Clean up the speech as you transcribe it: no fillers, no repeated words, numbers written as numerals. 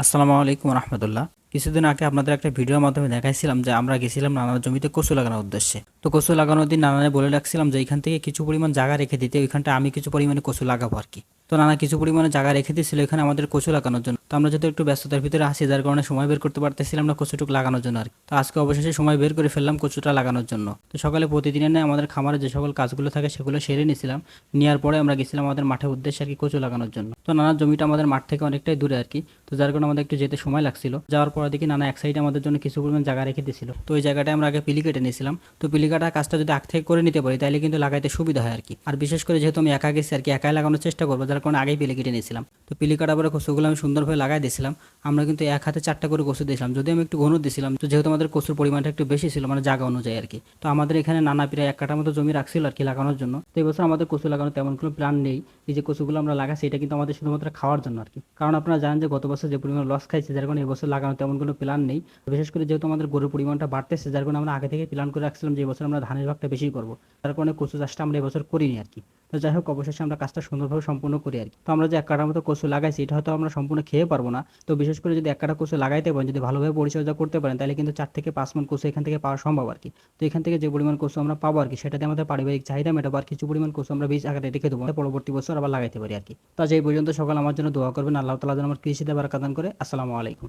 আসসালামু আলাইকুম রহমতুল্লাহ। কিছুদিন আগে আপনাদের একটা ভিডিওর মাধ্যমে দেখাইছিলাম যে আমরা গেছিলাম নানার জমিতে কচু লাগানোর উদ্দেশ্যে। তো কচু লাগানোর দিন নানানে বলে রাখছিলাম যে এখান থেকে কিছু পরিমাণ জায়গা রেখে দিতে, ওইখানটা আমি কিছু পরিমাণে কচু লাগাবো আর কি। তো নানা কিছু পরিমাণে জায়গা রেখে দিয়েছিল এখানে আমাদের কচু লাগানোর জন্য। তো আমরা যদি একটু ব্যস্ততার ভিতরে আসি, যার কারণে সময় বের করতে পারতেছিলাম না কচুটুক লাগানোর জন্য আর কি। তো আজকে অবশেষে সময় বের করে ফেললাম কচুটা লাগানোর জন্য। তো সকালে প্রতিদিনের ন্যায় আমাদের খামারে যে সকল কাজগুলো থাকে সেগুলো সেরে নিয়েছিলাম। নেওয়ার পরে আমরা গেছিলাম আমাদের মাঠের উদ্দেশ্যে আর কি কচু লাগানোর জন্য। তো নানার জমিটা আমাদের মাঠ থেকে অনেকটাই দূরে আর কি। তো যার কারণে আমাদের একটু যেতে সময় লাগছিল। যাওয়ার পরে দেখি নানা এক সাইডে আমাদের জন্য কিছু পরিমাণ জায়গা রেখে দিয়েছিল। তো ওই জায়গাটায় আমরা আগে পিলি কেটে নিয়েছিলাম। তো পিলি কাটার কাজটা যদি আগ থেকে করে নিতে পারি তাহলে কিন্তু লাগাইতে সুবিধা হয় আর কি। আর বিশেষ করে যেহেতু আমি একা গেছি আর কি, একাই লাগানোর চেষ্টা করবো, যার কারণে আগেই পিলি কেটে নিয়েছিলাম। তো পিলি কাটার পরে কচুগুলো আমি সুন্দরভাবে লাগাই দিয়েছিলাম। আমরা কিন্তু এক হাতে 4টা করে কচু দিয়েছিলাম, যদি আমি একটু ঘন দিয়েছিলাম। তো যেহেতু আমাদের কচুর পরিমাণটা একটু বেশি ছিল মানে জায়গা অনুযায়ী আর কি। তো আমাদের এখানে নানা প্রায় 1 কাঠার মতো জমি রাখছিল আর কি লাগানোর জন্য। তো এবছর আমাদের কচু লাগানোর তেমন কোনো প্ল্যান নেই। এই যে কচুগুলো আমরা লাগাচ্ছি এটা কিন্তু আমাদের শুধুমাত্র খাওয়ার জন্য আর কি। কারণ আপনারা জানেন যে গত বছর যে পরিমাণ লস খাইছে, যার কারণে এবছর লাগানো তেমন কোনো প্ল্যান নেই। বিশেষ করে যেহেতু আমাদের গরুর পরিমাণটা বাড়তেছে, যার কারণে আমরা আগে থেকে প্ল্যান করে রাখছিলাম যে এবছর আমরা ধানের ভাগটা বেশি করবো। তার কারণে কচু চাষটা আমরা এবছর করিনি আর কি। তো যাই হোক, অবশেষে আমরা কাজটা সুন্দরভাবে সম্পূর্ণ করি আর কি। তো আমরা যে 1 কাঠার মতো কচু লাগাইছি এটা হয়তো আমরা সম্পূর্ণ খেয়ে পারবো না। তো বিশেষ করে যদি 1 কাঠা কচু লাগাইতে পারেন, যদি ভালোভাবে পরিচর্যা করতে পারেন, তাহলে কিন্তু 4 থেকে 5 মণ কচু এখান থেকে পাওয়া সম্ভব আর কি। তো এখান থেকে যে পরিমাণ কচু আমরা পাবো আর কি, সেটাতে আমাদের পারিবারিক চাহিদা মেটাবো। আর কিছু পরিমাণ কচু আমরা বীজ আকারে রেখে দেবো, পরবর্তী বছর আবার লাগাইতে পারি আর কি। তো আজ এই পর্যন্ত, সকাল আমার জন্য দোয়া করবেন, আল্লাহ তাআলা যেন আমার কৃষিতে বারাকা দান করে। আসসালামু আলাইকুম।